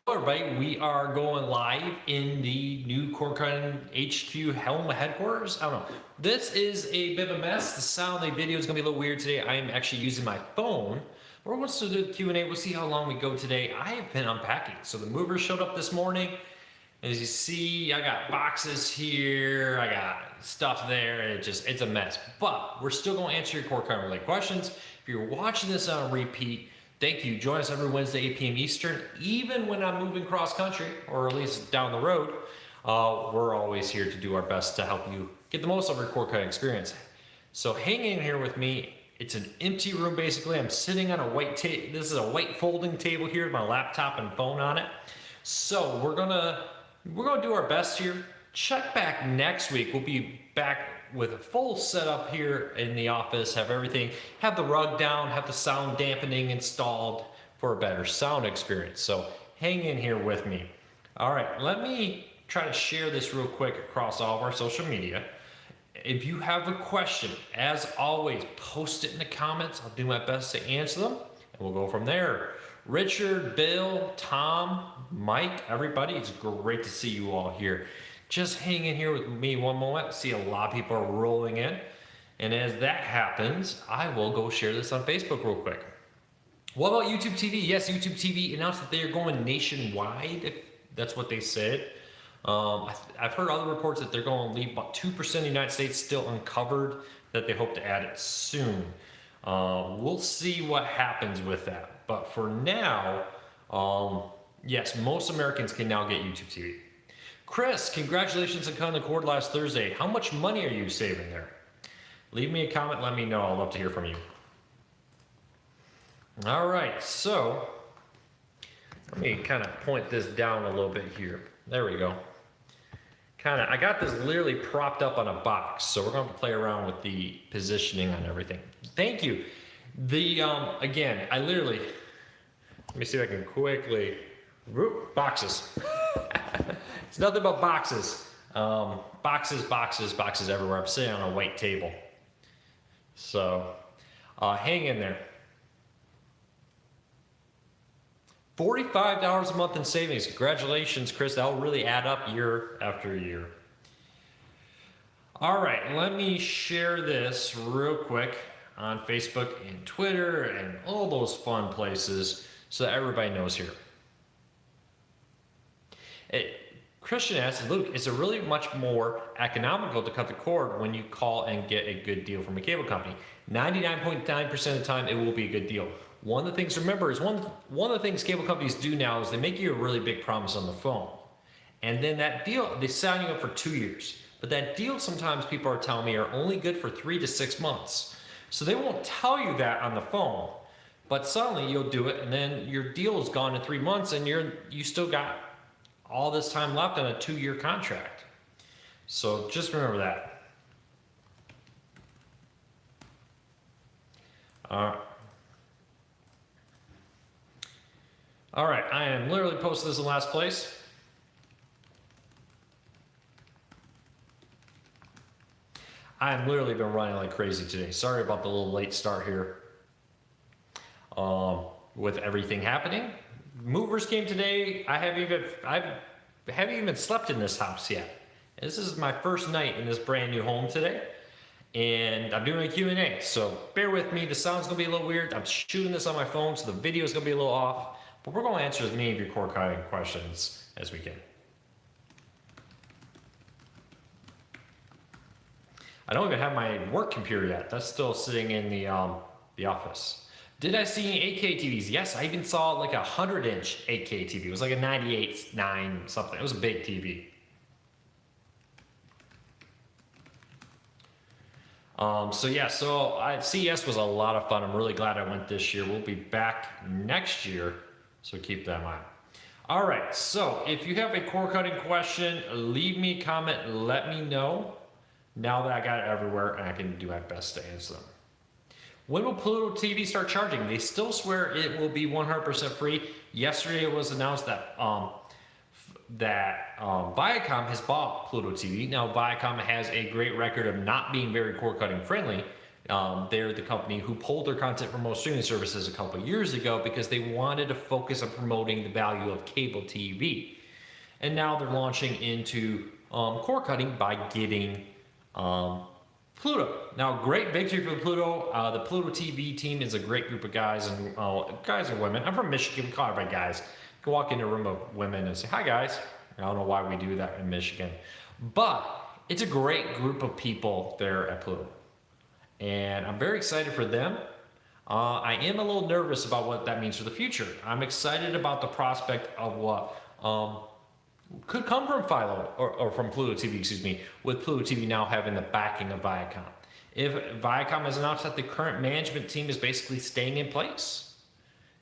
everybody, we are going live in the new Corcoran HQ Helm headquarters. I don't know. This is a bit of a mess. The sound of the video is going to be a little weird today. I am actually using my phone. We're going to do the Q&A. We'll see how long we go today. I have been unpacking. So the movers showed up this morning. As you see, I got boxes here. I got stuff there. It's a mess. But we're still going to answer your Corcoran related questions. If you're watching this on a repeat, thank you. Join us every Wednesday, 8 p.m. Eastern. Even when I'm moving cross country, or at least down the road, we're always here to do our best to help you get the most of your core cutting experience. So hang in here with me. It's an empty room, basically. I'm sitting on a white table. This is a white folding table here with my laptop and phone on it. So we're gonna do our best here. Check back next week. We'll be back with a full setup here in the office, have everything, have the rug down, have the sound dampening installed for a better sound experience. So hang in here with me. All right, let me try to share this real quick across all of our social media. If you have a question, as always, post it in the comments. I'll do my best to answer them, and we'll go from there. Richard, Bill, Tom, Mike, everybody, it's great to see you all here. Just hang in here with me one moment. See, a lot of people are rolling in. And as that happens, I will go share this on Facebook real quick. What about YouTube TV? Yes, YouTube TV announced that they are going nationwide. That's what they said. I've heard other reports that they're going to leave about 2% of the United States still uncovered, that they hope to add it soon. We'll see what happens with that. But for now, yes, most Americans can now get YouTube TV. Chris, congratulations on cutting the cord last Thursday. How much money are you saving there? Leave me a comment, let me know. I'd love to hear from you. All right, so let me kind of point this down a little bit here. There we go. I got this literally propped up on a box, so we're going to play around with the positioning on everything. Thank you. Again, I literally, let me see if I can quickly, boxes. It's nothing but boxes. Boxes everywhere. I'm sitting on a white table. So, hang in there. $45 a month in savings. Congratulations, Chris. That'll really add up year after year. All right, let me share this real quick on Facebook and Twitter and all those fun places so that everybody knows here. Christian asks, Luke, is it really much more economical to cut the cord when you call and get a good deal from a cable company? 99.9% of the time, it will be a good deal. One of the things to remember is one of the things cable companies do now is they make you a really big promise on the phone. And then that deal, they sign you up for 2 years. But that deal, sometimes people are telling me, are only good for 3 to 6 months. So they won't tell you that on the phone. But suddenly you'll do it, and then your deal is gone in 3 months, and you still got all this time left on a 2-year contract. So just remember that. All right, I am literally posting this in last place. I've literally been running like crazy today. Sorry about the little late start here. With everything happening. Movers came today. I haven't even slept in this house yet. This is my first night in this brand new home today. And I'm doing a Q&A, so bear with me. The sound's gonna be a little weird. I'm shooting this on my phone, so the video's gonna be a little off. But we're gonna answer as many of your core cutting questions as we can. I don't even have my work computer yet. That's still sitting in the office. Did I see any 8K TVs? Yes, I even saw like a 100-inch 8K TV. It was like a 98.9 something. It was a big TV. So CES was a lot of fun. I'm really glad I went this year. We'll be back next year, so keep that in mind. All right, so if you have a core cutting question, leave me a comment, let me know. Now that I got it everywhere, and I can do my best to answer them. When will Pluto TV start charging? They still swear it will be 100% free. Yesterday it was announced that Viacom has bought Pluto TV. Now Viacom has a great record of not being very cord cutting friendly, They're the company who pulled their content from most streaming services a couple of years ago because they wanted to focus on promoting the value of cable TV. And now they're launching into cord cutting by getting Pluto. Now, great victory for Pluto. The Pluto TV team is a great group of guys and women. I'm from Michigan. We call everybody guys. You can walk into a room of women and say, "Hi, guys." I don't know why we do that in Michigan, but it's a great group of people there at Pluto, and I'm very excited for them. I am a little nervous about what that means for the future. I'm excited about the prospect of what could come from Philo or from Pluto TV, excuse me, with Pluto TV now having the backing of Viacom. If Viacom has announced that the current management team is basically staying in place,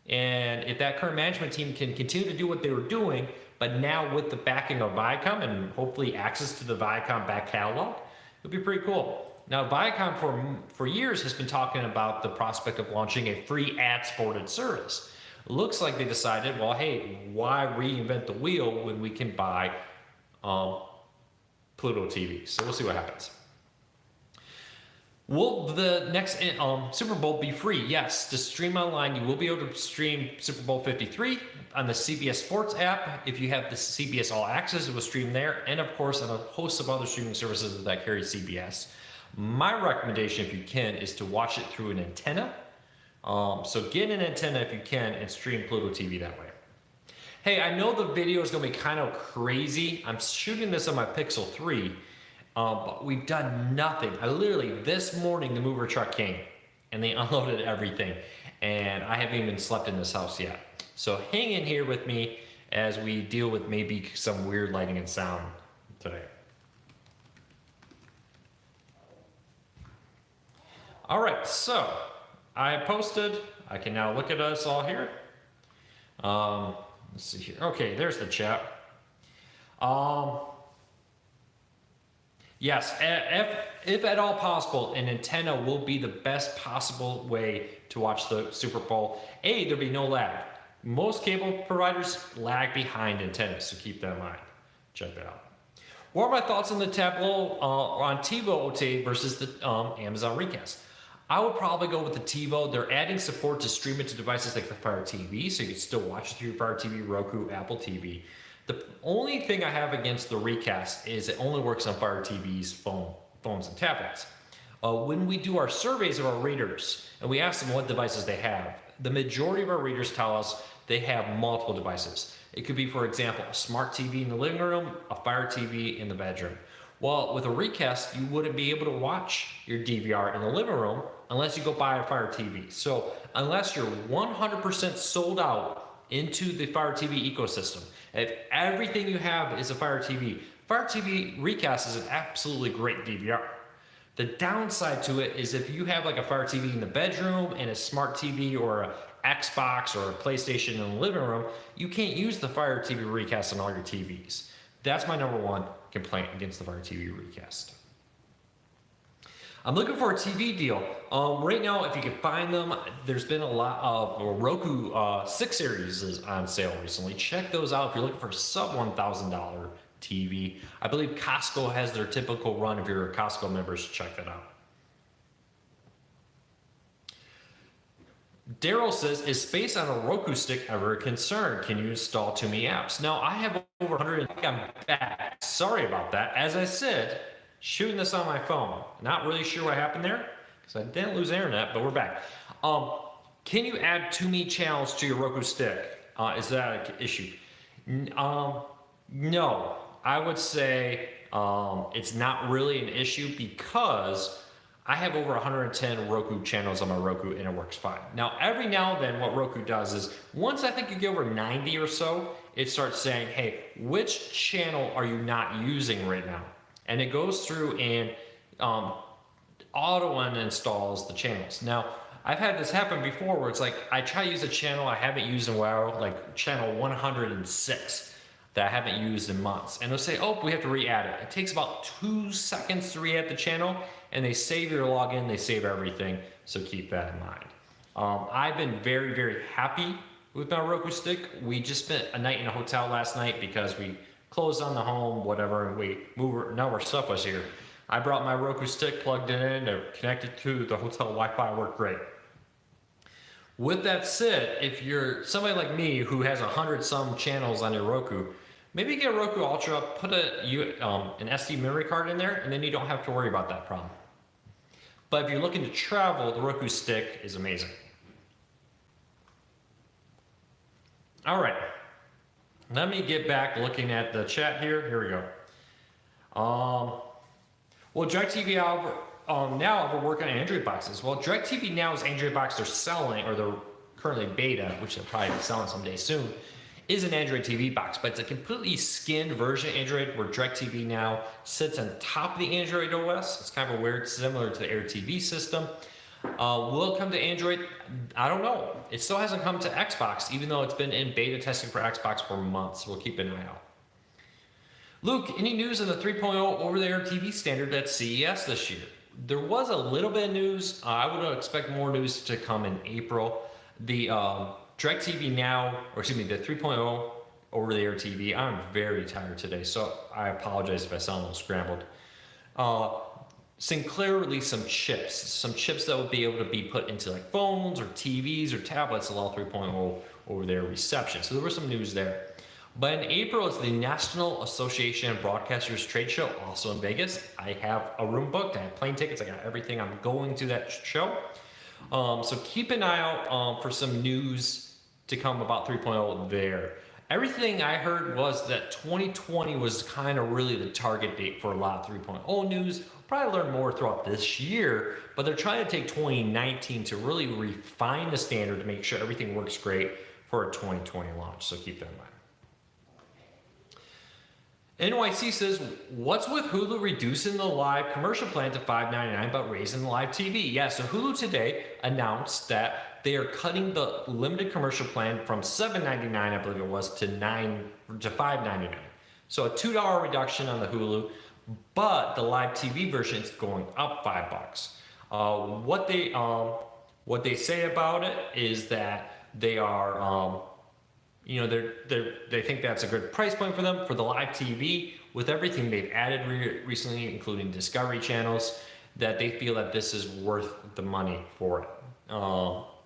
and if that current management team can continue to do what they were doing, but now with the backing of Viacom and hopefully access to the Viacom back catalog, it would be pretty cool. Now, Viacom for years has been talking about the prospect of launching a free ad-supported service. Looks like they decided, well, hey, why reinvent the wheel when we can buy Pluto TV? So we'll see what happens. Will the next Super Bowl be free? Yes, to stream online, you will be able to stream Super Bowl 53 on the CBS Sports app. If you have the CBS All Access, it will stream there. And of course, on a host of other streaming services that carry CBS. My recommendation, if you can, is to watch it through an antenna. So get an antenna if you can and stream Pluto TV that way. Hey, I know the video is going to be kind of crazy. I'm shooting this on my Pixel 3, but we've done nothing. I literally, this morning, the mover truck came and they unloaded everything, and I haven't even slept in this house yet. So hang in here with me as we deal with maybe some weird lighting and sound today. All right, so I posted. I can now look at us all here. Let's see here. Okay, there's the chat. Yes, if at all possible, an antenna will be the best possible way to watch the Super Bowl. There'll be no lag. Most cable providers lag behind antennas, so keep that in mind. Check that out. What are my thoughts on the Tableau on TiVo OTA versus the Amazon Recast? I would probably go with the TiVo. They're adding support to stream it to devices like the Fire TV, so you can still watch it through Fire TV, Roku, Apple TV. The only thing I have against the Recast is it only works on Fire TV's phones and tablets. When we do our surveys of our readers and we ask them what devices they have, the majority of our readers tell us they have multiple devices. It could be, for example, a smart TV in the living room, a Fire TV in the bedroom. Well, with a Recast, you wouldn't be able to watch your DVR in the living room unless you go buy a Fire TV. So unless you're 100% sold out into the Fire TV ecosystem, if everything you have is a Fire TV Recast is an absolutely great DVR. The downside to it is if you have like a Fire TV in the bedroom and a smart TV or a Xbox or a PlayStation in the living room, you can't use the Fire TV Recast on all your TVs. That's my number one complaint against the Fire TV Recast. I'm looking for a TV deal. Right now, if you can find them, there's been a lot of Roku 6 series is on sale recently. Check those out if you're looking for a sub $1,000 TV. I believe Costco has their typical run. If you're a Costco member, so check that out. Daryl says, is space on a Roku stick ever a concern? Can you install too many apps? Now, I have over 100. I'm back. Sorry about that. As I said, shooting this on my phone. Not really sure what happened there because I didn't lose internet, but we're back. Can you add too many channels to your Roku stick? Is that an issue? No, I would say it's not really an issue because I have over 110 Roku channels on my Roku and it works fine. Now, every now and then what Roku does is once I think you get over 90 or so, it starts saying, hey, which channel are you not using right now? And it goes through and auto uninstalls the channels. Now, I've had this happen before where it's like I try to use a channel I haven't used in a while, like channel 106 that I haven't used in months. And they'll say, oh, we have to re-add it. It takes about 2 seconds to re-add the channel, and they save your login, they save everything, so keep that in mind. I've been very, very happy with my Roku stick. We just spent a night in a hotel last night because we closed on the home, whatever, and we moved, none of our stuff was here. I brought my Roku stick, plugged it in, and connected to the hotel Wi-Fi, worked great. With that said, if you're somebody like me who has 100-some channels on your Roku, maybe get a Roku Ultra, put an SD memory card in there, and then you don't have to worry about that problem. But if you're looking to travel, the Roku stick is amazing. All right, let me get back looking at the chat here. Here we go. Well, DirecTV now we're working on Android boxes. Well, DirecTV Now's Android box they're selling, or they're currently beta, which they'll probably be selling someday soon, is an Android TV box, but it's a completely skinned version of Android where DirecTV Now sits on top of the Android OS. It's kind of a weird, similar to the Air TV system. Will it come to Android? I don't know. It still hasn't come to Xbox, even though it's been in beta testing for Xbox for months. We'll keep an eye out. Luke, any news on the 3.0 over-the-air TV standard at CES this year? There was a little bit of news. I would expect more news to come in April. The DirecTV Now, or excuse me, the 3.0 over-the-air TV. I'm very tired today, so I apologize if I sound a little scrambled. Sinclair released some chips that will be able to be put into like phones or TVs or tablets allow 3.0 over-the-air reception. So there was some news there. But in April, it's the National Association of Broadcasters Trade Show, also in Vegas. I have a room booked. I have plane tickets. I got everything. I'm going to that show. So keep an eye out for some news to come about 3.0 there. Everything I heard was that 2020 was kind of really the target date for a lot of 3.0 news. We'll probably learn more throughout this year, but they're trying to take 2019 to really refine the standard to make sure everything works great for a 2020 launch. So keep that in mind. NYC says, what's with Hulu reducing the live commercial plan to $5.99 but raising the live TV? Yeah, so Hulu today announced that they are cutting the limited commercial plan from $7.99, I believe it was, to $5.99. So a $2 reduction on the Hulu, but the live TV version is going up $5. What they say about it is that they are they think that's a good price point for them for the live TV with everything they've added recently, including Discovery channels, that they feel that this is worth the money for it.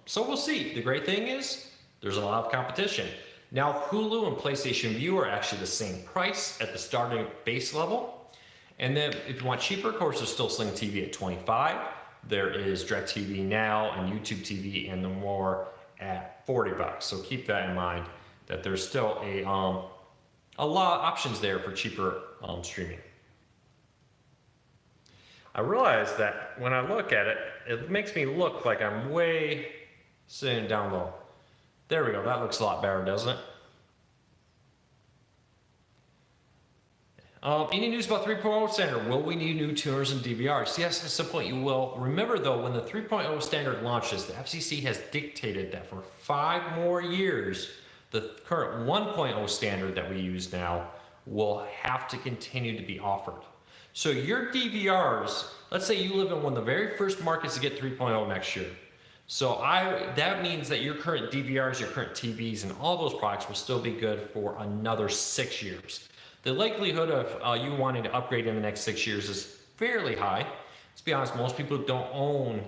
So we'll see. The great thing is there's a lot of competition. Now Hulu and PlayStation Vue are actually the same price at the starting base level. And then if you want cheaper, of course, there's still Sling TV at $25. There is DirecTV Now and YouTube TV and the more at $40. So keep that in mind, that there's still a lot of options there for cheaper streaming. I realize that when I look at it, it makes me look like I'm way sitting down low. There we go. That looks a lot better, doesn't it? Any news about 3.0 standard? Will we need new tuners and DVRs? Yes, at some point you will. Remember though, when the 3.0 standard launches, the FCC has dictated that for 5 more years, the current 1.0 standard that we use now will have to continue to be offered. So your DVRs, let's say you live in one of the very first markets to get 3.0 next year. So that means that your current DVRs, your current TVs, and all those products will still be good for another 6 years. The likelihood of you wanting to upgrade in the next 6 years is fairly high. Let's be honest, most people don't own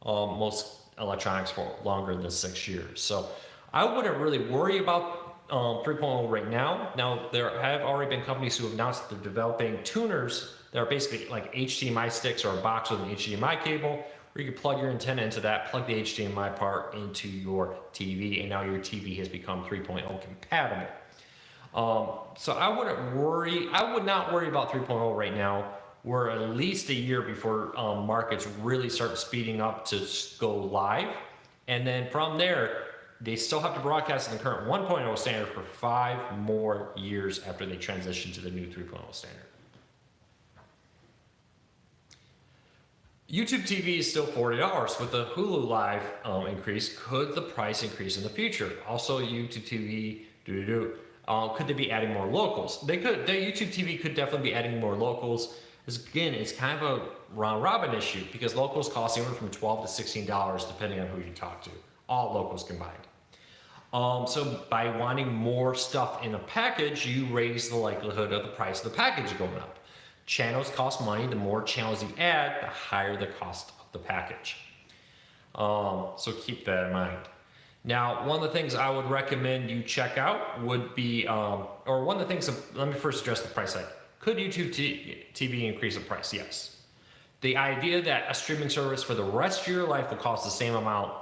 most electronics for longer than 6 years. So I wouldn't really worry about 3.0 right now. Now, there have already been companies who have announced that they're developing tuners that are basically like HDMI sticks or a box with an HDMI cable, where you can plug your antenna into that, plug the HDMI part into your TV, and now your TV has become 3.0 compatible. So I wouldn't worry. I would not worry about 3.0 right now. We're at least a year before markets really start speeding up to go live. And then from there, they still have to broadcast in the current 1.0 standard for 5 more years after they transition to the new 3.0 standard. YouTube TV is still $40. With the Hulu Live increase, could the price increase in the future? Also, YouTube TV, could they be adding more locals? They could. The YouTube TV could definitely be adding more locals. Again, it's kind of a round robin issue because locals cost anywhere from $12 to $16 depending on who you talk to. All locals combined. So by wanting more stuff in a package, you raise the likelihood of the price of the package going up. Channels cost money. The more channels you add, the higher the cost of the package. So keep that in mind. Now, one of the things I would recommend you check out would be, or one of the things, let me first address the price hike. Could YouTube TV increase the price? Yes. The idea that a streaming service for the rest of your life will cost the same amount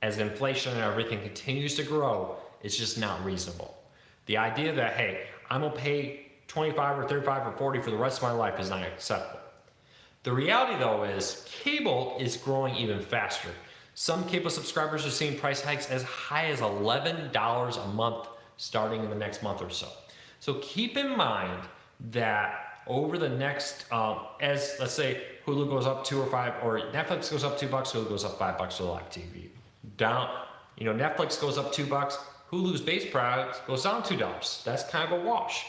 as inflation and everything continues to grow is just not reasonable. The idea that, hey, I'm gonna pay 25 or 35 or 40 for the rest of my life is not acceptable. The reality though is cable is growing even faster. Some cable subscribers are seeing price hikes as high as $11 a month starting in the next month or so. So keep in mind that over the next, as let's say Hulu goes up $2 or $5, or Netflix goes up $2, Hulu goes up $5 for the live TV. Down, Netflix goes up $2, Hulu's base product goes down $2. That's kind of a wash.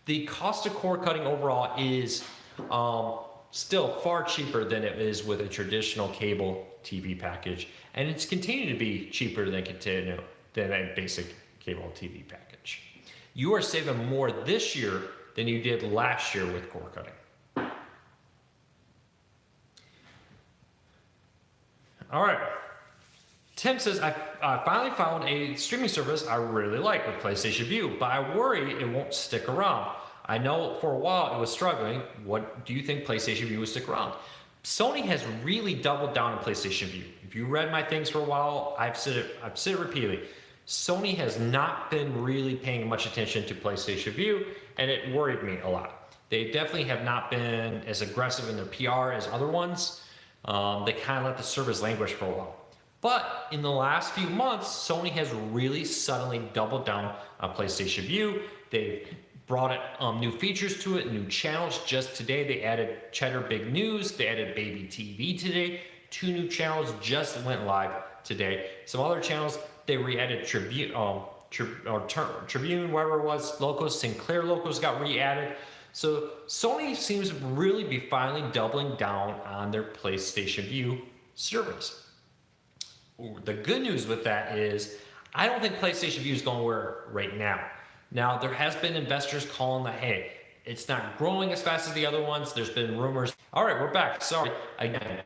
The cost of cord cutting overall is still far cheaper than it is with a traditional cable TV package, and it's continued to be cheaper than a basic cable TV package. You are saving more this year than you did last year with cord cutting. All right. Tim says, I finally found a streaming service I really like with PlayStation Vue, but I worry it won't stick around. I know for a while it was struggling. What do you think PlayStation Vue will stick around? Sony has really doubled down on PlayStation Vue. If you read my things for a while, I've said it repeatedly. Sony has not been really paying much attention to PlayStation Vue, and it worried me a lot. They definitely have not been as aggressive in their PR as other ones. They kind of let the service languish for a while. But in the last few months, Sony has really suddenly doubled down on PlayStation Vue. They've brought it, new features to it, new channels. Just today, they added Cheddar Big News. They added Baby TV today. 2 new channels just went live today. Some other channels, they re-added Tribune, whatever it was, locos, Sinclair locos got re-added. So Sony seems to really be finally doubling down on their PlayStation Vue service. The good news with that is, I don't think PlayStation Vue is going anywhere right now. Now, there has been investors calling that, hey, it's not growing as fast as the other ones. There's been rumors. All right, we're back. Sorry. Again,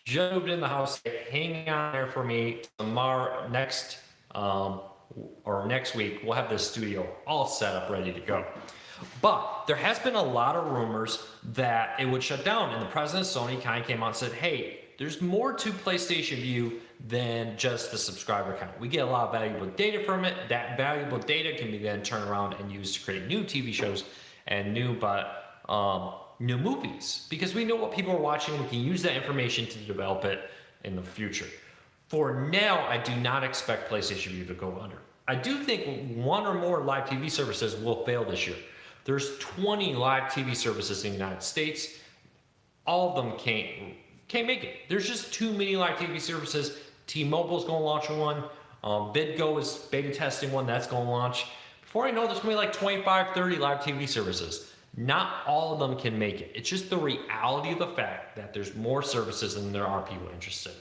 just moved in the house. Hang on there for me. Tomorrow, next week, we'll have this studio all set up, ready to go. But there has been a lot of rumors that it would shut down. And the president of Sony kind of came out and said, hey, there's more to PlayStation Vue than just the subscriber count. We get a lot of valuable data from it. That valuable data can be then turned around and used to create new TV shows and new movies, because we know what people are watching. We can use that information to develop it in the future. For now, I do not expect PlayStation Vue to go under. I do think one or more live TV services will fail this year. There's 20 live TV services in the United States. All of them can't make it. There's just too many live TV services. T-Mobile's going to launch one. Vidgo is beta testing one. That's going to launch. Before I know, there's going to be like 25, 30 live TV services. Not all of them can make it. It's just the reality of the fact that there's more services than there are people interested.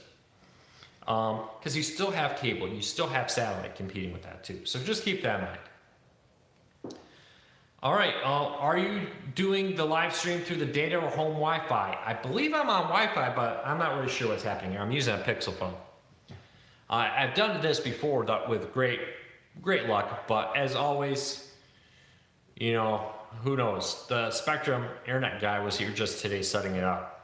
Because you still have cable. You still have satellite competing with that too. So just keep that in mind. All right, are you doing the live stream through the data or home Wi-Fi? I believe I'm on Wi-Fi, but I'm not really sure what's happening here. I'm using a Pixel phone. I've done this before with great luck, but as always, who knows? The Spectrum internet guy was here just today setting it up.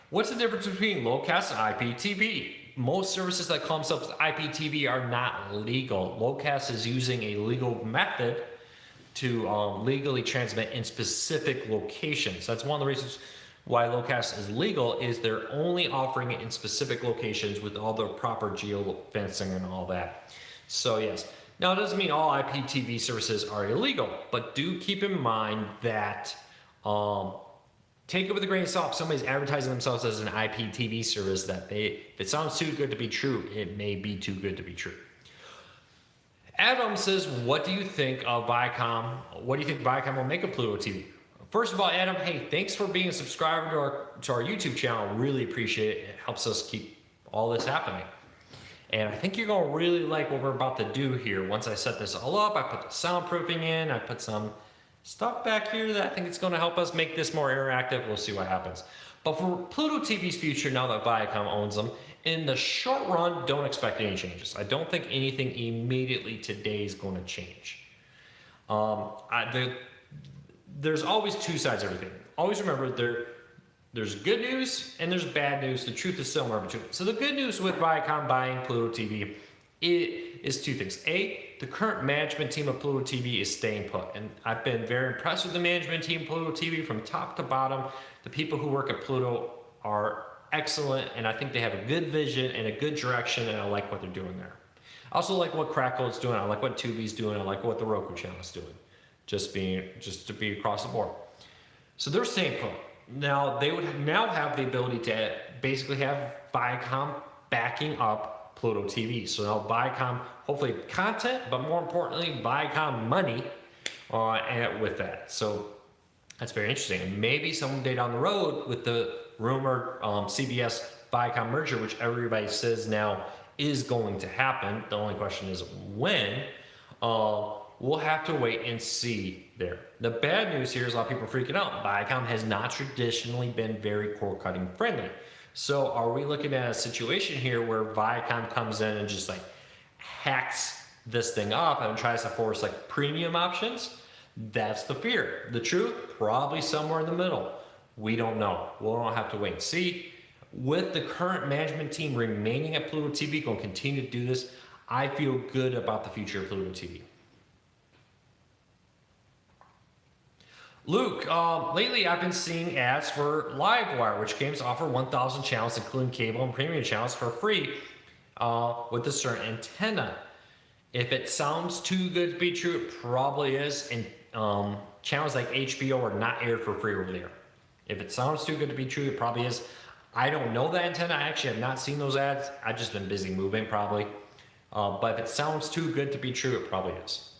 What's the difference between Locast and IPTV? Most services that call themselves IPTV are not legal. Locast is using a legal method to legally transmit in specific locations. That's one of the reasons why Locast is legal, is they're only offering it in specific locations with all the proper geo-fencing and all that. So yes. Now, it doesn't mean all IPTV services are illegal, but do keep in mind that take it with a grain of salt. If somebody's advertising themselves as an IPTV service, that if it sounds too good to be true, it may be too good to be true. Adam says, what do you think of Viacom? What do you think Viacom will make of Pluto TV? First of all, Adam, hey, thanks for being a subscriber to our YouTube channel. Really appreciate it. It helps us keep all this happening. And I think you're going to really like what we're about to do here. Once I set this all up, I put the soundproofing in, I put some stuff back here that I think it's going to help us make this more interactive. We'll see what happens. But for Pluto TV's future, now that Viacom owns them, in the short run, don't expect any changes. I don't think anything immediately today is going to change. There's always two sides of everything. Always remember there's good news and there's bad news. The truth is somewhere between. So the good news with Viacom buying Pluto TV is two things. A, the current management team of Pluto TV is staying put. And I've been very impressed with the management team of Pluto TV from top to bottom. The people who work at Pluto are excellent, and I think they have a good vision and a good direction, and I like what they're doing there. I also like what Crackle is doing. I like what Tubi's doing. I like what the Roku channel is doing. Just to be across the board. So they're staying put. Now they would now have the ability to basically have Viacom backing up Pluto TV. So now Viacom, hopefully content, but more importantly, Viacom money with that. So that's very interesting. And maybe someday down the road with the rumored CBS Viacom merger, which everybody says now is going to happen. The only question is when. We'll have to wait and see there. The bad news here is a lot of people freaking out. Viacom has not traditionally been very cord cutting friendly. So are we looking at a situation here where Viacom comes in and just like hacks this thing up and tries to force like premium options? That's the fear. The truth, probably somewhere in the middle. We don't know. We'll have to wait and see. With the current management team remaining at Pluto TV, going to continue to do this, I feel good about the future of Pluto TV. Luke, lately I've been seeing ads for Livewire, which games offer 1,000 channels, including cable and premium channels, for free with a certain antenna. If it sounds too good to be true, it probably is. And channels like HBO are not aired for free over there. If it sounds too good to be true, it probably is. I don't know the antenna. I actually have not seen those ads. I've just been busy moving, probably. But if it sounds too good to be true, it probably is.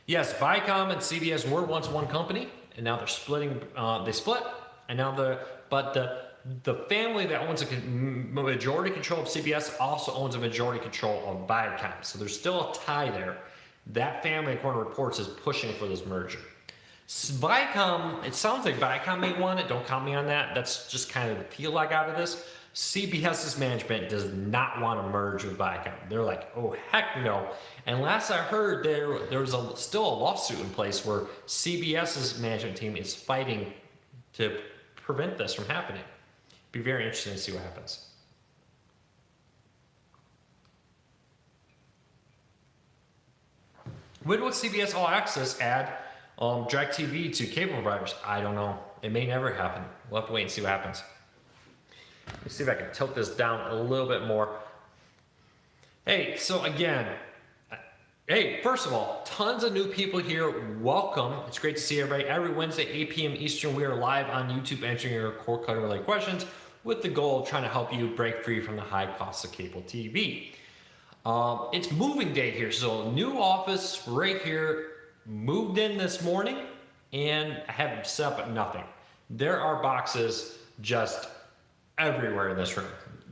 Yes, Viacom and CBS were once one company, and now they're splitting. They split, and now the family that owns a majority control of CBS also owns a majority control of Viacom. So there's still a tie there. That family, according to reports, is pushing for this merger. Viacom, it sounds like Viacom may want it. Don't count me on that. That's just kind of the feel I got of this. CBS's management does not want to merge with Viacom. They're like, oh, heck no. And last I heard, there was still a lawsuit in place where CBS's management team is fighting to prevent this from happening. Be very interesting to see what happens. When will CBS All Access add DirecTV to cable providers? I don't know. It may never happen. We'll have to wait and see what happens. Let's see if I can tilt this down a little bit more. Hey, so again, hey, first of all, tons of new people here. Welcome. It's great to see everybody. Every Wednesday, 8 p.m. Eastern, we are live on YouTube answering your cord cutting related questions with the goal of trying to help you break free from the high costs of cable TV. It's moving day here, so new office right here. Moved in this morning, and I have set up nothing. There are boxes just everywhere in this room.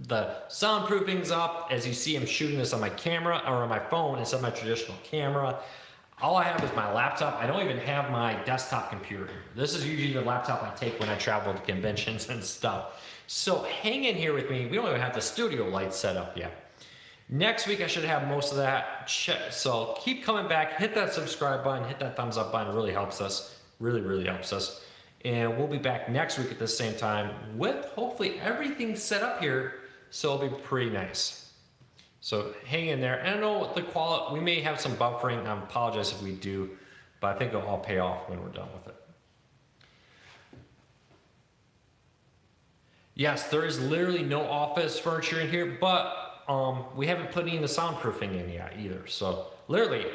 The soundproofing's up. As you see, I'm shooting this on my camera or on my phone instead of my traditional camera. All I have is my laptop. I don't even have my desktop computer. This is usually the laptop I take when I travel to conventions and stuff. So hang in here with me. We don't even have the studio lights set up yet. Next week, I should have most of that. So keep coming back. Hit that subscribe button. Hit that thumbs up button. It really helps us. Really, really helps us. And we'll be back next week at the same time with hopefully everything set up here. So it'll be pretty nice. So hang in there. And I know the quality, we may have some buffering. I apologize if we do, but I think it'll all pay off when we're done with it. Yes, there is literally no office furniture in here, but we haven't put any of the soundproofing in yet either. So literally,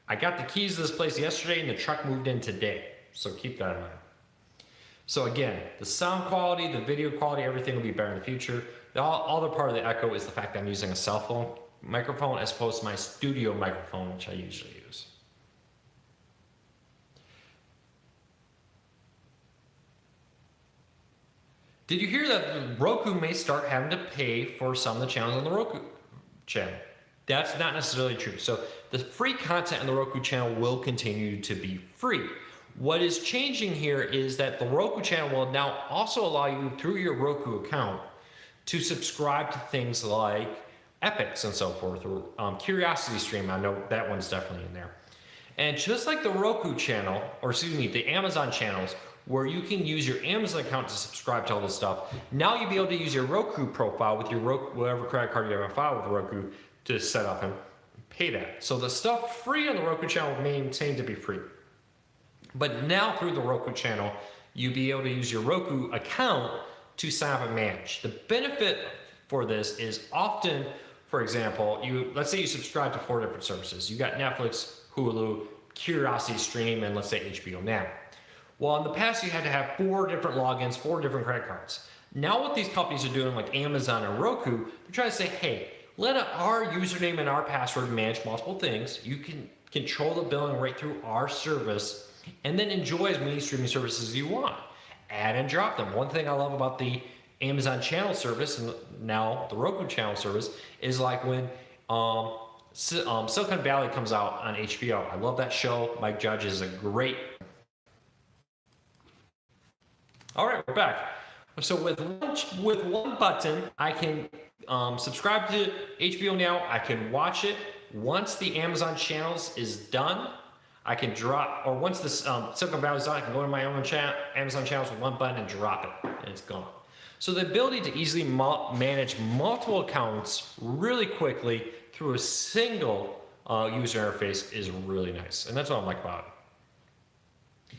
I got the keys to this place yesterday and the truck moved in today. So keep that in mind. So again, the sound quality, the video quality, everything will be better in the future. The other part of the echo is the fact that I'm using a cell phone microphone as opposed to my studio microphone, which I usually use. Did you hear that Roku may start having to pay for some of the channels on the Roku channel? That's not necessarily true. So the free content on the Roku channel will continue to be free. What is changing here is that the Roku channel will now also allow you through your Roku account to subscribe to things like Epics and so forth, or Curiosity Stream. I know that one's definitely in there. And just like the Roku channel, or excuse me, the Amazon channels, where you can use your Amazon account to subscribe to all this stuff, now you'll be able to use your Roku profile with your Roku, whatever credit card you have on file with Roku, to set up and pay that. So the stuff free on the Roku channel will maintain to be free. But now through the Roku channel, you'll be able to use your Roku account to sign up and manage. The benefit for this is often, for example, let's say you subscribe to 4 different services. You got Netflix, Hulu, Curiosity Stream, and let's say HBO Now. Well, in the past, you had to have 4 different logins, 4 different credit cards. Now what these companies are doing, like Amazon and Roku, they're trying to say, hey, let our username and our password manage multiple things. You can control the billing right through our service, and then enjoy as many streaming services as you want. Add and drop them. One thing I love about the Amazon channel service, and now the Roku channel service, is like when Silicon Valley comes out on HBO. I love that show. Mike Judge is a great... All right, we're back. So with one button, I can subscribe to HBO Now. I can watch it. Once the Amazon channels is done, I can drop, or once this Silicon Valley is done, I can go to my own Amazon channels with one button and drop it, and it's gone. So the ability to easily manage multiple accounts really quickly through a single user interface is really nice, and that's what I like about it.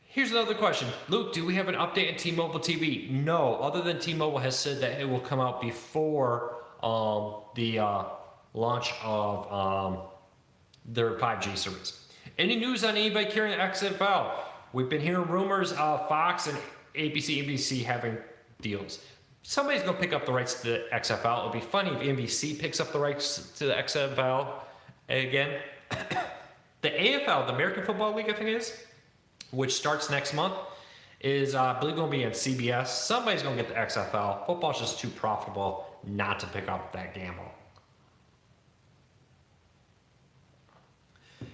Here's another question. Luke, do we have an update on T-Mobile TV? No, other than T-Mobile has said that it will come out before the launch of their 5G service. Any news on anybody carrying XFL? We've been hearing rumors of Fox and NBC having deals. Somebody's going to pick up the rights to the XFL. It'll be funny if NBC picks up the rights to the XFL again. The AFL, the American Football League, I think it is, which starts next month, is I believe going to be on CBS. Somebody's going to get the XFL. Football's just too profitable not to pick up that gamble.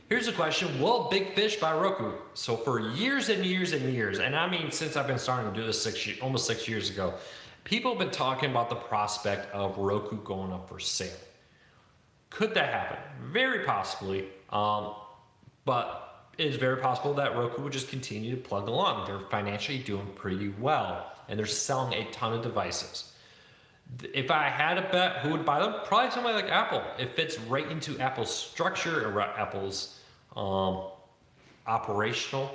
Here's a question, will Big Fish buy Roku? So for years and years and years, and I mean since I've been starting to do this almost 6 years ago, people have been talking about the prospect of Roku going up for sale. Could that happen? Very possibly, but it is very possible that Roku would just continue to plug along. They're financially doing pretty well, and they're selling a ton of devices. If I had a bet who would buy them, probably somebody like Apple. It fits right into Apple's structure, or Apple's operational,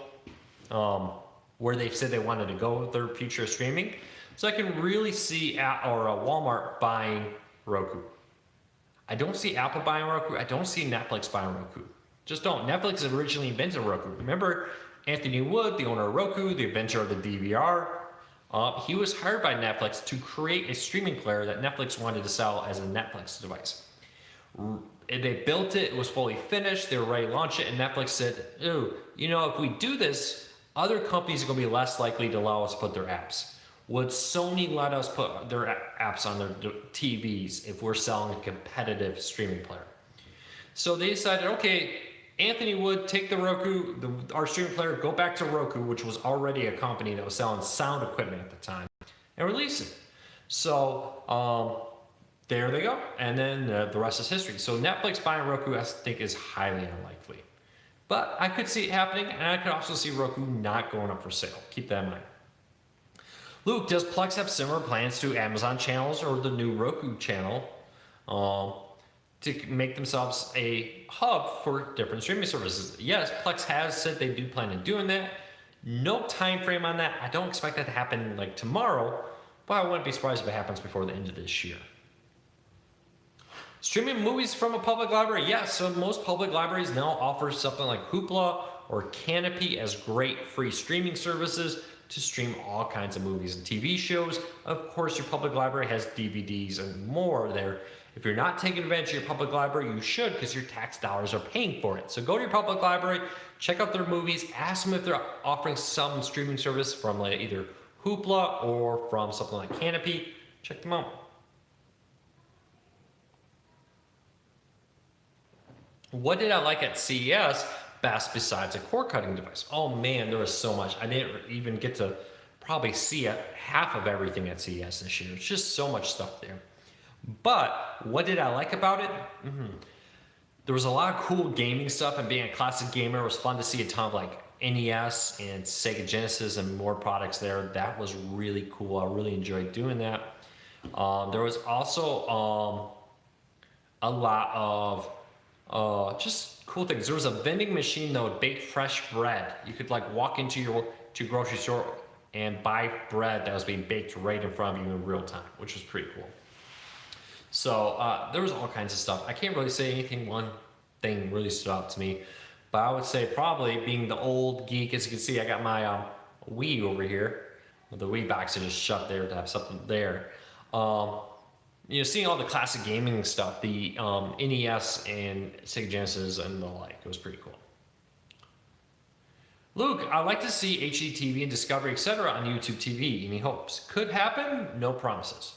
where they've said they wanted to go with their future streaming. So I can really see Walmart buying Roku. I don't see Apple buying Roku. I don't see Netflix buying Roku. Just don't. Netflix originally invented Roku. Remember Anthony Wood, the owner of Roku, the inventor of the DVR? He was hired by Netflix to create a streaming player that Netflix wanted to sell as a Netflix device. They built it, it was fully finished, they were ready to launch it, and Netflix said, ooh, you know, if we do this, other companies are going to be less likely to allow us to put their apps. Would Sony let us put their apps on their TVs if we're selling a competitive streaming player? So they decided, okay, Anthony Wood, take the Roku, our streaming player, go back to Roku, which was already a company that was selling sound equipment at the time, and release it. So there they go, and then the rest is history. So Netflix buying Roku, I think, is highly unlikely. But I could see it happening, and I could also see Roku not going up for sale. Keep that in mind. Luke, does Plex have similar plans to Amazon channels or the new Roku channel to make themselves a hub for different streaming services? Yes, Plex has said they do plan on doing that. No time frame on that. I don't expect that to happen like tomorrow, but I wouldn't be surprised if it happens before the end of this year. Streaming movies from a public library? Yes, so most public libraries now offer something like Hoopla or Canopy as great free streaming services to stream all kinds of movies and TV shows. Of course, your public library has DVDs and more there. If you're not taking advantage of your public library, you should, because your tax dollars are paying for it. So go to your public library, check out their movies, ask them if they're offering some streaming service from like either Hoopla or from something like Canopy. Check them out. What did I like at CES best besides a cord cutting device? Oh man, there was so much. I didn't even get to probably see half of everything at CES this year. It's just so much stuff there. But what did I like about it? There was a lot of cool gaming stuff, and being a classic gamer, it was fun to see a ton of like NES and Sega Genesis and more products there. That was really cool. I really enjoyed doing that. There was also a lot of just cool things. There was a vending machine that would bake fresh bread. You could like walk into your grocery store and buy bread that was being baked right in front of you in real time, which was pretty cool. So there was all kinds of stuff. I can't really say anything. One thing really stood out to me, but I would say probably being the old geek. As you can see, I got my Wii over here. The Wii box is just shoved there to have something there. Seeing all the classic gaming stuff, the NES and Sega Genesis and the like, it was pretty cool. Luke, I'd like to see HD TV and Discovery, etc. on YouTube TV. Any hopes? Could happen, no promises.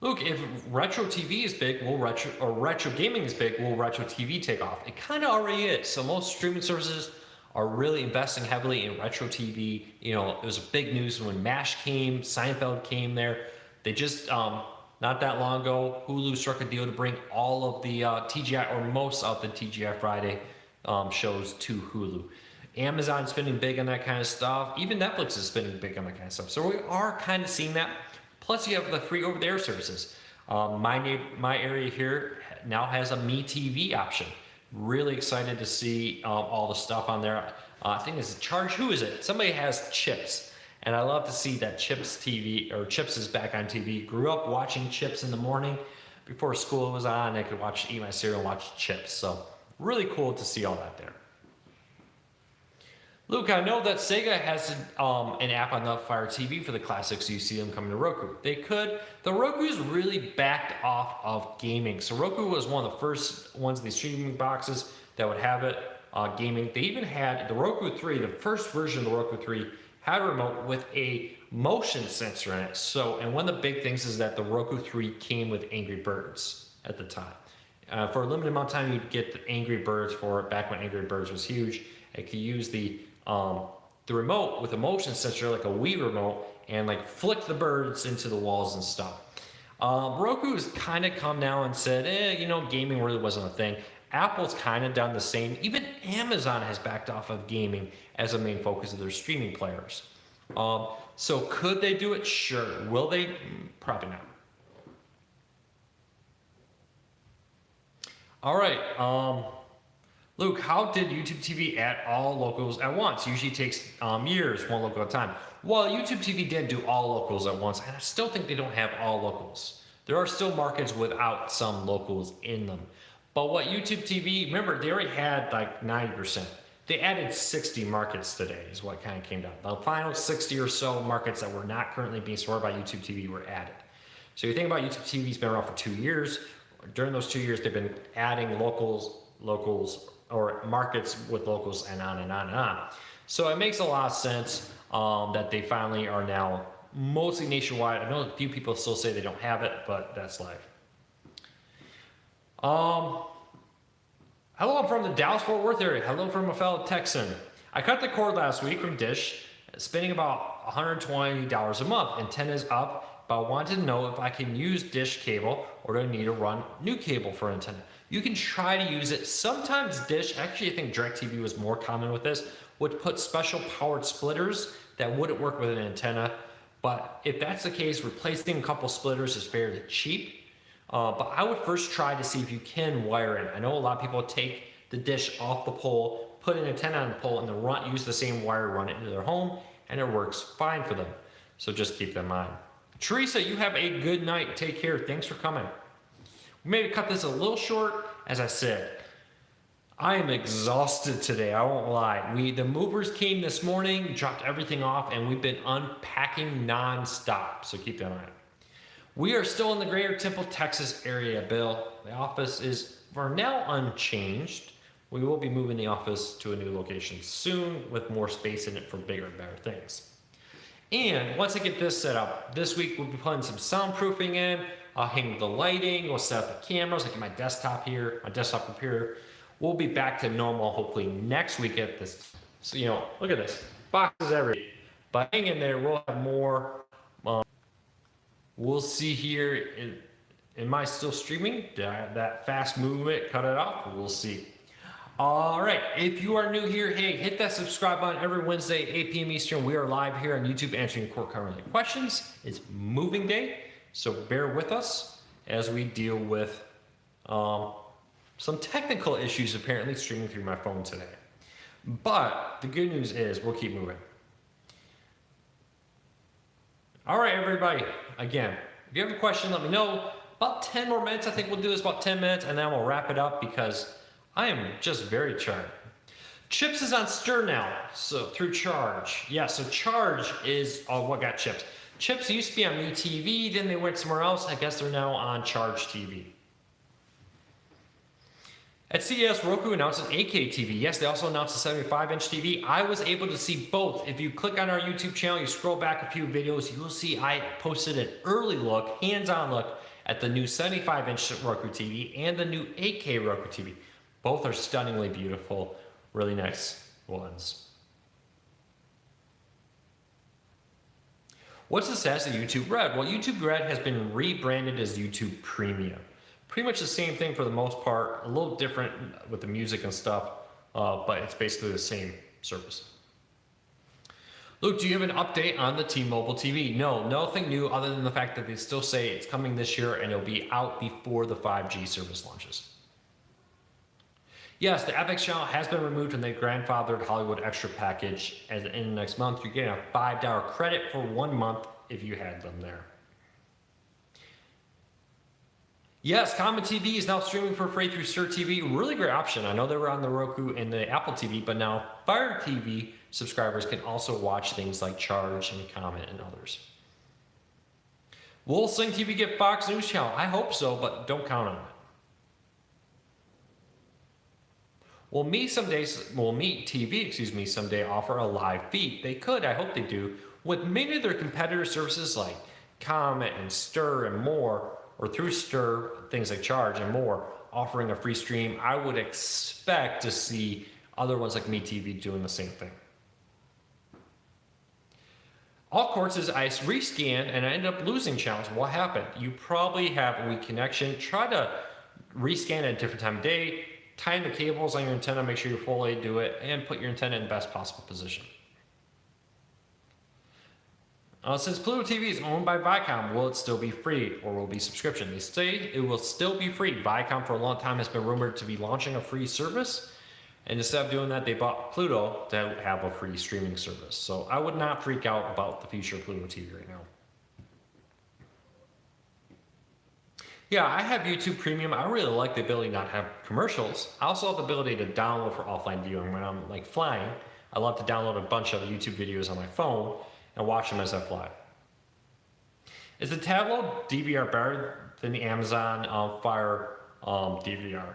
Luke, if retro TV is big, retro gaming is big, will retro TV take off? It kind of already is. So most streaming services are really investing heavily in retro TV. It was big news when MASH came, Seinfeld came there. They just, not that long ago, Hulu struck a deal to bring all of the TGI, or most of the TGI Friday shows to Hulu. Amazon's spending big on that kind of stuff. Even Netflix is spending big on that kind of stuff. So we are kind of seeing that. Plus, you have the free over-the-air services. My area here now has a MeTV option. Really excited to see all the stuff on there. I think it's Charge. Who is it? Somebody has Chips, and I love to see that Chips is back on TV. Grew up watching Chips in the morning before school was on. I could eat my cereal and watch Chips. So really cool to see all that there. Luke, I know that Sega has an app on the Fire TV for the classics. You see them coming to Roku. They could. The Roku's really backed off of gaming. So Roku was one of the first ones in these streaming boxes that would have it gaming. They even had the Roku 3, the first version of the Roku 3, had a remote with a motion sensor in it. So, and one of the big things is that the Roku 3 came with Angry Birds at the time. For a limited amount of time, you'd get the Angry Birds for it, back when Angry Birds was huge. It could use the remote with a motion sensor, like a Wii remote, and like flick the birds into the walls and stuff. Roku's kind of come now and said, gaming really wasn't a thing. Apple's kind of done the same. Even Amazon has backed off of gaming as a main focus of their streaming players. So could they do it? Sure. Will they? Probably not. All right. Luke, how did YouTube TV add all locals at once? Usually takes years, one local at a time. Well, YouTube TV did do all locals at once, and I still think they don't have all locals. There are still markets without some locals in them. But what YouTube TV, remember, they already had like 90%. They added 60 markets today is what kind of came down. The final 60 or so markets that were not currently being supported by YouTube TV were added. So you think about YouTube TV's been around for 2 years. During those 2 years, they've been adding locals, or markets with locals, and on and on and on. So it makes a lot of sense that they finally are now mostly nationwide. I know a few people still say they don't have it, but that's life. Hello, I'm from the Dallas-Fort Worth area. Hello from a fellow Texan. I cut the cord last week from Dish, spending about $120 a month. Antenna's up, but I wanted to know if I can use Dish cable or do I need to run new cable for antenna. You can try to use it. Sometimes Dish, actually I think DirecTV was more common with this, would put special powered splitters that wouldn't work with an antenna. But if that's the case, replacing a couple splitters is fairly cheap. But I would first try to see if you can wire in. I know a lot of people take the dish off the pole, put an antenna on the pole, and then use the same wire, run it into their home, and it works fine for them. So just keep that in mind. Teresa, you have a good night. Take care. Thanks for coming. We may cut this a little short. As I said, I am exhausted today. I won't lie. The movers came this morning, dropped everything off, and we've been unpacking non-stop. So keep that in mind. We are still in the greater Temple, Texas area, Bill. The office is for now unchanged. We will be moving the office to a new location soon with more space in it for bigger and better things. And once I get this set up, this week we'll be putting some soundproofing in. I'll hang the lighting, we'll set up the cameras, like my desktop here, my desktop computer. We'll be back to normal hopefully next week at this. So, you know, look at this, boxes everywhere. But hang in there, we'll have more. We'll see here, am I still streaming? Did that fast movement cut it off? We'll see. All right, if you are new here, hey, hit that subscribe button. Every Wednesday, 8 p.m. Eastern, we are live here on YouTube answering your court-related questions. It's moving day, so bear with us as we deal with some technical issues apparently streaming through my phone today. But the good news is we'll keep moving. All right, everybody, again, if you have a question, let me know. About 10 more minutes, I think we'll do this about 10 minutes, and then we'll wrap it up because I am just very tired. Chips is on Stir now, so through Charge. Yeah, so Charge is what got Chips. Chips used to be on MeTV, then they went somewhere else. I guess they're now on Charge TV. At CES, Roku announced an 8K TV. Yes, they also announced a 75-inch TV. I was able to see both. If you click on our YouTube channel, you scroll back a few videos, you'll see I posted an early look, hands-on look, at the new 75-inch Roku TV and the new 8K Roku TV. Both are stunningly beautiful, really nice ones. What's the status of YouTube Red? Well, YouTube Red has been rebranded as YouTube Premium. Pretty much the same thing for the most part, a little different with the music and stuff, but it's basically the same service. Luke, do you have an update on the T-Mobile TV? No, nothing new other than the fact that they still say it's coming this year and it'll be out before the 5G service launches. Yes, the FX channel has been removed from the grandfathered Hollywood Extra package, as in the next month you're getting a $5 credit for 1 month if you had them there. Yes, Common TV is now streaming for free through Stir TV. Really great option. I know they were on the Roku and the Apple TV, but now Fire TV subscribers can also watch things like Charge and Comet and others. Will Sling TV get Fox News Channel? I hope so, but don't count on it. Will Meet TV someday offer a live feed? They could, I hope they do, with many of their competitor services like Comet and Stir and more, or through Stir, things like Charge and more, offering a free stream. I would expect to see other ones like MeTV doing the same thing. All courses, I rescanned and I ended up losing channels. What happened? You probably have a weak connection. Try to rescan at a different time of day, tie in the cables on your antenna, make sure you fully do it, and put your antenna in the best possible position. Since Pluto TV is owned by Viacom, will it still be free or will it be subscription? They say it will still be free. Viacom for a long time has been rumored to be launching a free service, and instead of doing that, they bought Pluto to have a free streaming service. So I would not freak out about the future of Pluto TV right now. Yeah, I have YouTube Premium. I really like the ability not to have commercials. I also have the ability to download for offline viewing when I'm like flying. I love to download a bunch of YouTube videos on my phone and watch them as I fly. Is the Tablo DVR better than the Amazon Fire DVR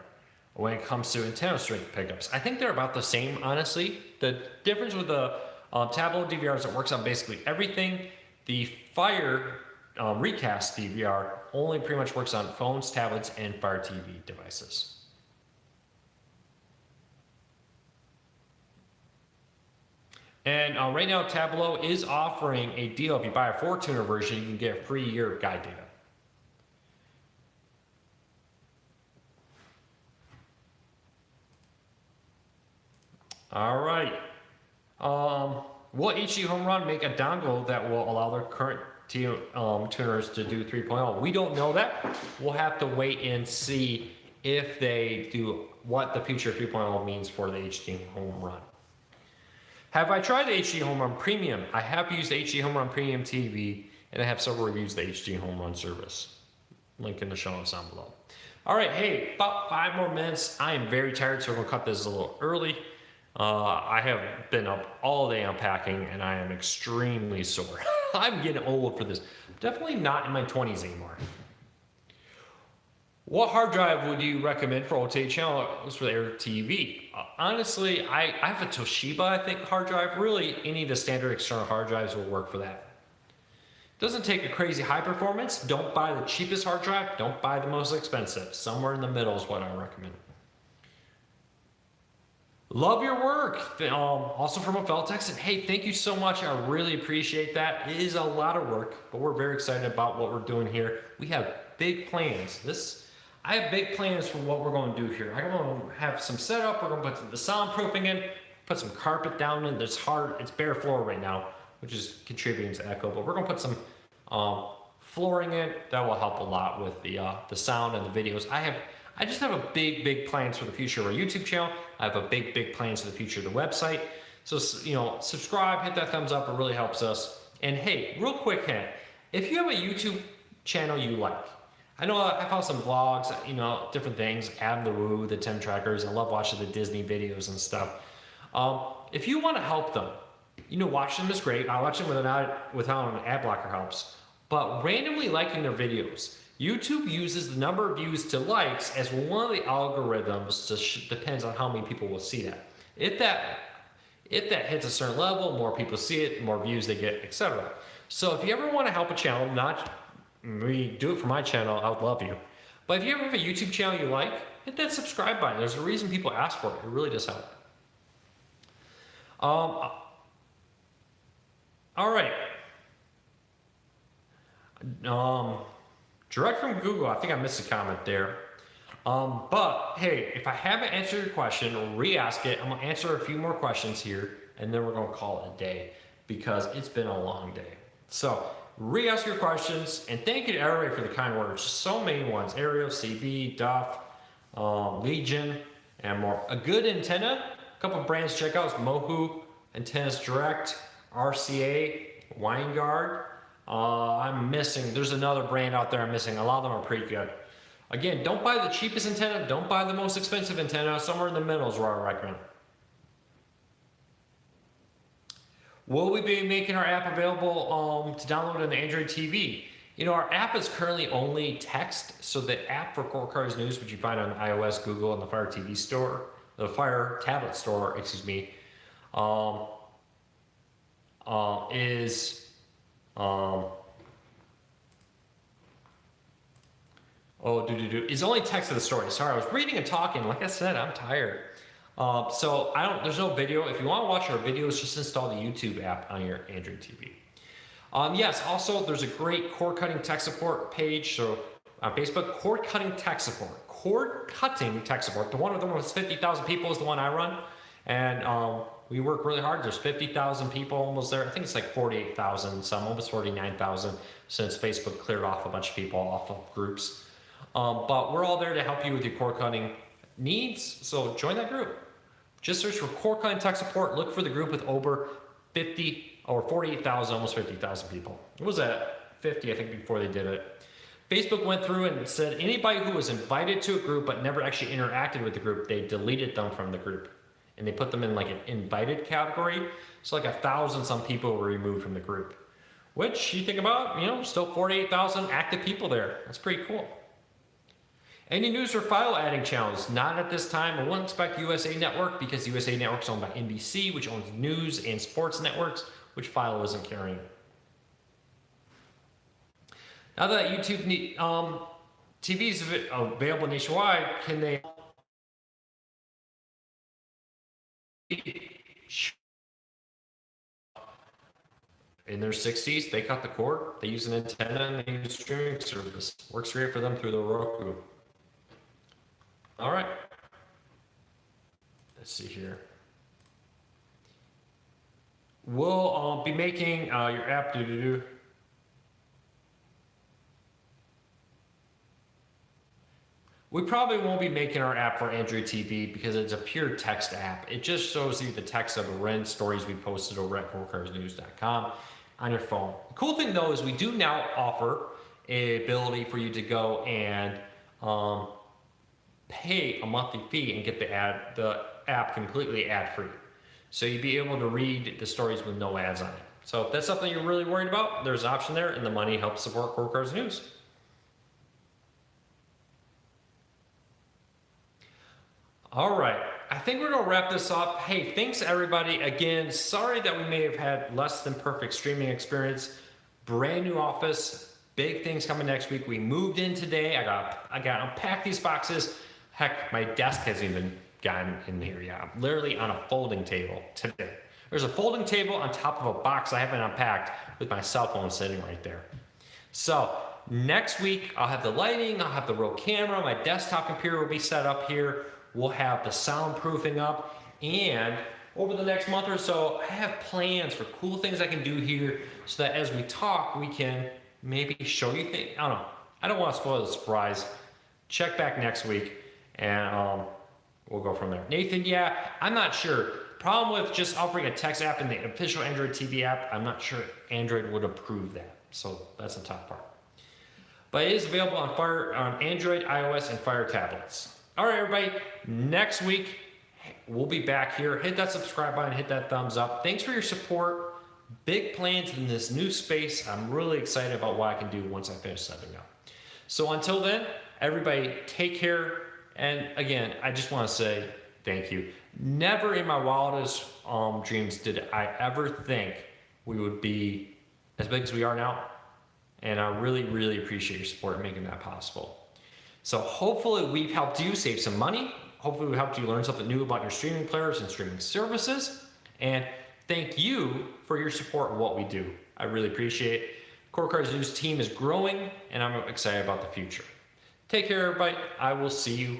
when it comes to antenna strength pickups? I think they're about the same, honestly. The difference with the Tablo DVR is it works on basically everything. The Fire Recast DVR only pretty much works on phones, tablets, and Fire TV devices. And right now, Tableau is offering a deal. If you buy a Fortuner version, you can get a free year of guide data. All right. Will HD Home Run make a dongle that will allow their current tuners to do 3.0? We don't know that. We'll have to wait and see if they do, what the future 3.0 means for the HD Home Run. Have I tried the HD Home Run Premium? I have used the HD Home Run Premium TV, and I have several reviews of the HD Home Run service. Link in the show notes down below. All right, hey, about 5 more minutes. I am very tired, so we're gonna cut this a little early. I have been up all day unpacking, and I am extremely sore. I'm getting old for this. Definitely not in my 20s anymore. What hard drive would you recommend for OTA channels for their TV? Honestly, I have a Toshiba, I think, hard drive. Really, any of the standard external hard drives will work for that. Doesn't take a crazy high performance. Don't buy the cheapest hard drive. Don't buy the most expensive. Somewhere in the middle is what I recommend. Love your work. Also from a fellow Texan. Hey, thank you so much. I really appreciate that. It is a lot of work, but we're very excited about what we're doing here. We have big plans. I have big plans for what we're going to do here. I'm going to have some setup. We're going to put the soundproofing in, put some carpet down in. It's bare floor right now, which is contributing to echo, but we're going to put some flooring in. That will help a lot with the sound and the videos. I just have a big plans for the future of our YouTube channel. I have a big plans for the future of the website. So, subscribe, hit that thumbs up. It really helps us. And hey, real quick hint, if you have a YouTube channel you like, I know I found some vlogs, different things, Adam the Woo, the Tim Trackers. I love watching the Disney videos and stuff. If you want to help them, watching them is great. I watch them without an ad blocker helps. But randomly liking their videos, YouTube uses the number of views to likes as one of the algorithms. Depends on how many people will see that. If that hits a certain level, more people see it, more views they get, etc. So if you ever want to help a channel, not me do it for my channel, I would love you. But if you ever have a YouTube channel you like, hit that subscribe button. There's a reason people ask for it. It really does help. All right. Direct from Google, I think I missed a comment there. But hey, if I haven't answered your question, re-ask it. I'm gonna answer a few more questions here, and then we're gonna call it a day because it's been a long day. So re-ask your questions, and thank you to everybody for the kind words. So many ones: Ariel, CV, Duff, Legion, and more. A good antenna. A couple brands to check out is Mohu, Antennas Direct, RCA, Winegard. I'm missing, there's another brand out there I'm missing. A lot of them are pretty good. Again, don't buy the cheapest antenna, don't buy the most expensive antenna. Somewhere in the middle is where I recommend. Will we be making our app available to download on the Android TV? Our app is currently only text, so the app for Core Cars News, which you find on iOS, Google, and the Fire TV store, the Fire tablet store, is only text of the story. Sorry, I was reading and talking. Like I said, I'm tired. There's no video. If you want to watch our videos, just install the YouTube app on your Android TV. Yes, also there's a great cord cutting tech support page. So on Facebook, cord cutting tech support. Cord cutting tech support. The one with almost 50,000 people is the one I run. And we work really hard. There's 50,000 people almost there. I think it's like 48,000, some almost 49,000 since Facebook cleared off a bunch of people off of groups. But we're all there to help you with your cord cutting needs. So join that group. Just search for cord cutting tech support. Look for the group with over 50 or 48,000, almost 50,000 people. It was at 50, I think, before they did it. Facebook went through and said anybody who was invited to a group but never actually interacted with the group, they deleted them from the group. And they put them in like an invited category. So like 1,000 some people were removed from the group. Which you think about, still 48,000 active people there. That's pretty cool. Any news or file adding channels? Not at this time. I wouldn't expect USA Network because USA Network is owned by NBC, which owns news and sports networks, which file isn't carrying. Now that YouTube TV is available nationwide, can they in their 60s, they cut the cord, they use an antenna, and they use streaming service. Works great for them through the Roku. All right. Let's see here. We'll be making your app We probably won't be making our app for Android TV because it's a pure text app. It just shows you the text of the rent stories we posted over at corecarsnews.com on your phone. The cool thing though is we do now offer a ability for you to go and pay a monthly fee and get the app completely ad-free. So you'd be able to read the stories with no ads on it. So if that's something you're really worried about, there's an option there, and the money helps support Core Cars News. All right, I think we're gonna wrap this up. Hey, thanks everybody. Again, sorry that we may have had less than perfect streaming experience. brand new office, big things coming next week. We moved in today. I got to unpack these boxes. Heck, my desk hasn't even gotten in here yet. I'm literally on a folding table today. There's a folding table on top of a box I haven't unpacked with my cell phone sitting right there. So next week, I'll have the lighting, I'll have the real camera, my desktop computer will be set up here. We'll have the soundproofing up, and over the next month or so, I have plans for cool things I can do here so that as we talk, we can maybe show you things. I don't know. I don't want to spoil the surprise. Check back next week, and we'll go from there. Nathan, yeah, I'm not sure. Problem with just offering a text app in the official Android TV app, I'm not sure Android would approve that. So that's the tough part. But it is available on Android, iOS, and Fire tablets. All right, everybody. Next week, we'll be back here. Hit that subscribe button, hit that thumbs up. Thanks for your support. Big plans in this new space. I'm really excited about what I can do once I finish setting up. So until then, everybody take care. And again, I just want to say thank you. Never in my wildest dreams did I ever think we would be as big as we are now. And I really, really appreciate your support in making that possible. So hopefully we've helped you save some money. Hopefully we helped you learn something new about your streaming players and streaming services. And thank you for your support in what we do. I really appreciate it. Core Cards News team is growing, and I'm excited about the future. Take care, everybody. I will see you